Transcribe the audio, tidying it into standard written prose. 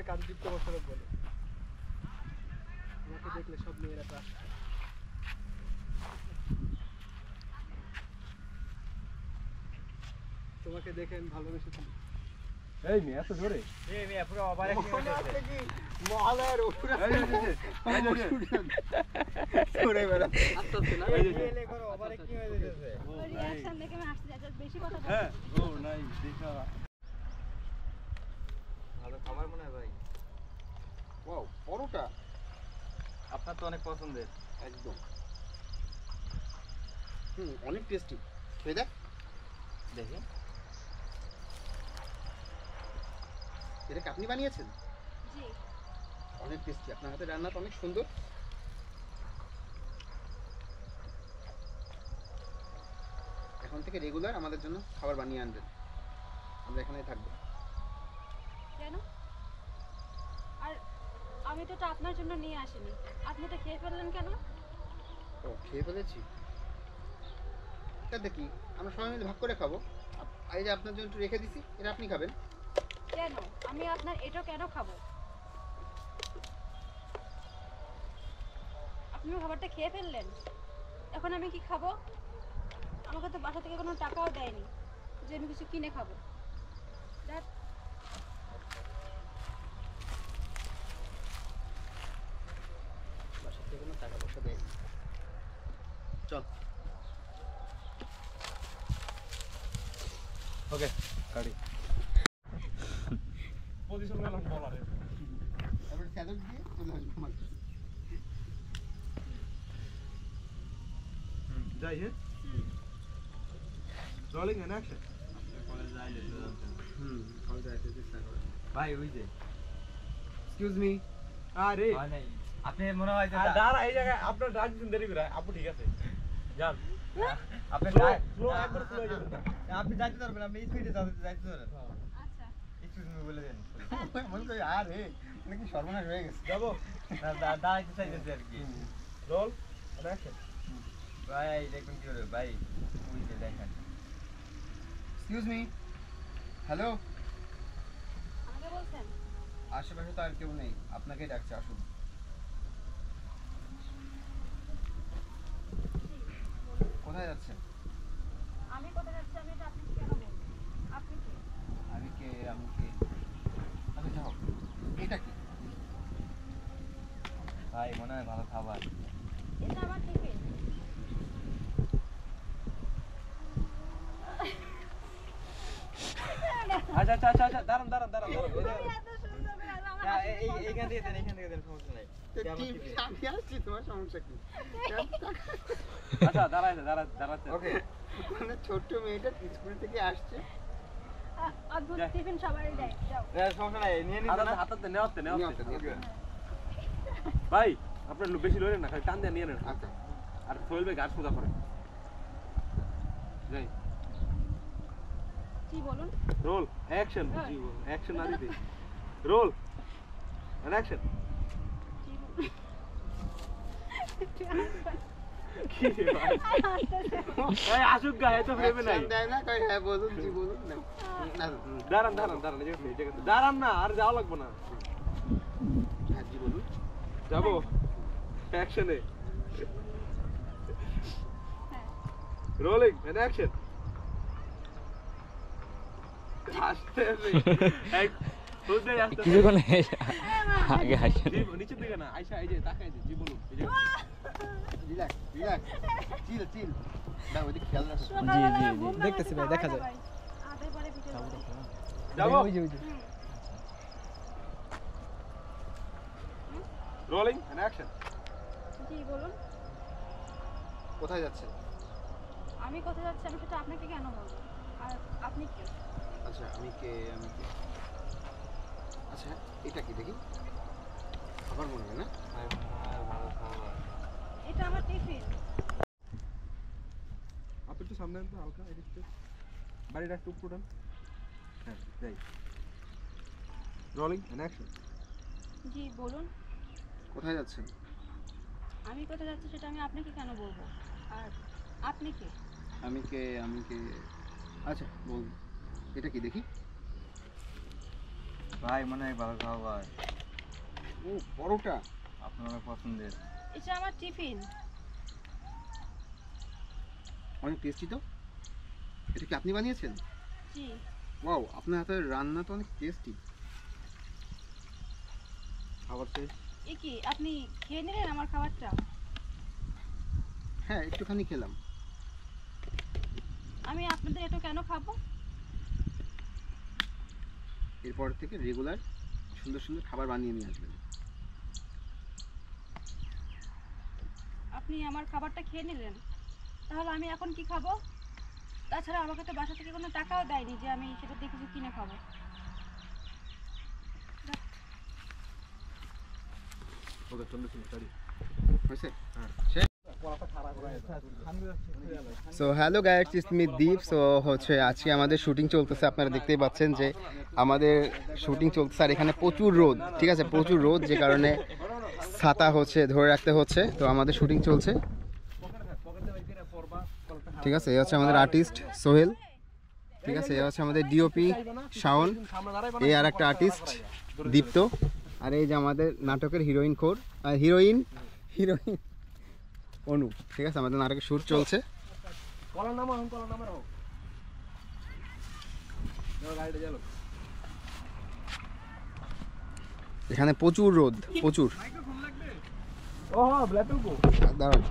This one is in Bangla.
সবাই কাঞ্চিপ্ত মোশাররফ বলে। আমাকে দেখলে সব মেয়েরা ক্রাশ খায়। তোমাকে দেখে আমি ভালোবেসেছি। এই মেয়ে এত জোরে, এই মেয়ে পুরো ওভারে কি হইছে কি মহালয়ার উপরে জোরে বেড়া আস্তে আস্তে না এলে করে ওভারে কি হইছে রিঅ্যাকশন দেখে আমি হাসতে যাচ্ছি, বেশি কথা বলছি। হ্যাঁ ও নাই দেখা ভালো খাবার মনে হয় ভাই। ওয়াও পরোটা আপনার তো অনেক পছন্দের। একদম অনেক টেস্টি। খেয়ে দেখ। দেখি এটা কি আপনি বানিয়েছেন? জি। অনেক টেস্টি। আপনার হাতে রান্না তো অনেক সুন্দর। এখন থেকে রেগুলার আমাদের জন্য খাবার বানিয়ে আনবেন, আমরা এখানেই থাকবো। কেন? আর আমি তো এটা আপনার জন্য নিয়ে আসিনি, আপনি এটা খেয়ে ফেললেন কেন? ও খেয়ে ফেলেছি। তা দেখি আমরা সবাই মিলে ভাগ করে খাবো। আর এই যে আপনার জন্য একটু রেখে দিছি, এটা আপনি খাবেন। কেন? আমি আপনার এটা কেন খাবো? আপনি খাবারটা খেয়ে ফেললেন, এখন আমি কি খাবো? আমাকে তো বাসা থেকে কোনো টাকাও দেয়নি যে আমি কিছু কিনে খাবো। দ্যাট বাসা থেকে কোনো টাকা পয়সা দেয়। চল ওকে গাড়ি পজিশন গেলাম বলারে এবার স্যালাড দিয়ে চলে আসবো আমার। যাই হ্যাঁ রোলিং এন্ড অ্যাকশন কলেজ যাইলে তো জানতেন। কল যাইতে চেষ্টা করে। ভাই ওই যে এক্সকিউজ মি। আরে হয় নাই আপনি মনে হয় যে দাঁড়া এই জায়গায় আপনার ডাক দিন দেরি করে আপু ঠিক আছে যান আপনি স্লো একবার স্লো হয়ে যাবে আপনি যাইতে পারবেন, আপনি স্পিডে যাইতে পারেন। আচ্ছা। এক্সকিউজ মি বলে দেন। মনে করি আরে নাকি সর্বনাশ হয়ে গেছে। যাবো দাঁড়াইতে চাইতেছি আর কি। রোল এন্ড অ্যাকশন ভাই দেখুন কি হলো ভাই, ওই যে দেখেন। Excuse me. হ্যালো। আমাকে বলছেন? আশেপাশে তো আর কেউ নেই, আপনাকেই ডাকছে, আসুন। কোথায় যাচ্ছেন? আমি কোথায় যাচ্ছি আমি এটা আপনাকে কেন বলবো? আপনি কে? আমি কে? আমি কে? আচ্ছা যাও। এটা কি? ভাই মনে হয় ভালো খাবার। এটা আমার টিফিন। আচ্ছা আচ্ছা আচ্ছা আচ্ছা দাঁড়ান দাঁড়ান দাঁড়ান আমি এত সুন্দর করে রান্না আমার হাতে এইখান থেকে দেন সমস্যা নাই। আমি আসছি, তোমার সমস্যা কি? আচ্ছা দাঁড়াচ্ছে। ওকে। মানে ছোট্ট মেয়েটা স্কুল থেকে আসছে। অদ্ভুত টিফিন সবারই দেয়, যাও। সমস্যা নাই, নিয়ে নিন না। হাতাতে নেওয়াতে ওকে। ভাই আপনার বেশি লড়েন না খালি টান দিয়ে নিয়ে নেন আচ্ছা আর সোহেল ভাই গাছ পূজা করে যাই কি বলুন? রোল অ্যাকশন জি অ্যাকশন না দিতে রোল এন্ড অ্যাকশন কি বলুন? কি রে ভাই এই আসুক গায়ে তো ফ্রেমে নাই Action দেয় না, কই হ্যাঁ বলুন, জি বলুন না। না, দাঁড়ান এই জায়গাতে দাঁড়ান না আর যাওয়া লাগবে না হ্যাঁ জি বলুন। যাবো অ্যাকশনে হ্যাঁ। রোলিং এন্ড অ্যাকশন আস্তে এক বুঝতে আসতে কিছুক্ষণ আগে আসেন জি নিচের দিকে না আয়শা এই যে তাকাই যে জি বলুন এই যে রিল্যাক্স রিল্যাক্স, চিল। না ওইদিকে খেয়াল রাখো। সকালবেলা ঘুম ভাঙাতে দেখতেছি ভাই, দেখা খাওয়াই যায়। না ভাই। আধের পরে ভিডিও করে। যাবো হুম। রোলিং এন্ড অ্যাকশন জি বলুন। কোথায় যাচ্ছেন? আমি কোথায় যাচ্ছি আমি সেটা আপনাকে কেন বলবো? আর আপনি কে? আচ্ছা আমি কে? আচ্ছা এটা কি দেখি? খাবার মনে হয় না? ভাই মনে হয় ভালো খাবার। এটা আমার টিফিন। আপনি একটু সামনে আনতে হালকা এদিকে বাড়িটা একটু উপরে টান হ্যাঁ যাই রোলিং এন্ড অ্যাকশন জি বলুন। কোথায় যাচ্ছেন? আমি কোথায় যাচ্ছি সেটা আমি আপনাকে কেন বলবো? আর আপনি কে? আমি কে? আচ্ছা বলুন। এটা কি দেখি? ভাই মনে হয় ভালো খাবার ও পরোটা। আপনার অনেক পছন্দের। এটা আমার টিফিন। অনেক টেস্টি তো। এটা কি আপনি বানিয়েছেন? জি। ওয়াও, আপনার হাতের রান্না তো অনেক টেস্টি। খাবার শেষ। এ কি আপনি খেয়ে নিলেন আমার খাবারটা? হ্যাঁ, একটুখানি খেলাম। আমি আপনাদের এটা কেন খাবো? এরপর থেকে রেগুলার সুন্দর সুন্দর খাবার বানিয়ে নিয়ে আসবেন। আপনি আমার খাবারটা খেয়ে নিলেন, তাহলে আমি এখন কি খাবো? তাছাড়া আমাকে তো বাসা থেকে কোনো টাকাও দেয়নি যে আমি সেটা দিয়ে কিছু কিনে খাবো। ওকে চলো সরি। হয়েছে? পরোটা খারাপ হয়ে গেছে। So hello guys, it's me Deep. So হচ্ছে আজকে আমাদের শুটিং চলতেছে, আপনারা দেখতেই পাচ্ছেন যে আমাদের শুটিং চলতেছে। আর এখানে প্রচুর রোদ, ঠিক আছে, প্রচুর রোদ, যে কারণে ছাতা হচ্ছে ধরে রাখতে হচ্ছে। তো আমাদের শুটিং চলছে, ঠিক আছে। এই হচ্ছে আমাদের আর্টিস্ট সোহেল, ঠিক আছে। এই হচ্ছে আমাদের ডিওপি শাওন, এই আর একটা আর্টিস্ট দীপ্ত, আর এই যে আমাদের নাটকের হিরোইন হিরোইন অনু, ঠিক আছে। আমাদের নাটকের শুট চলছে। কলার নামা এখন কলার নামা রাখো। গাড়িটা চলো। এখানে প্রচুর রোদ, প্রচুর। ও হ্যাঁ ব্ল্যাক দাঁড়ান।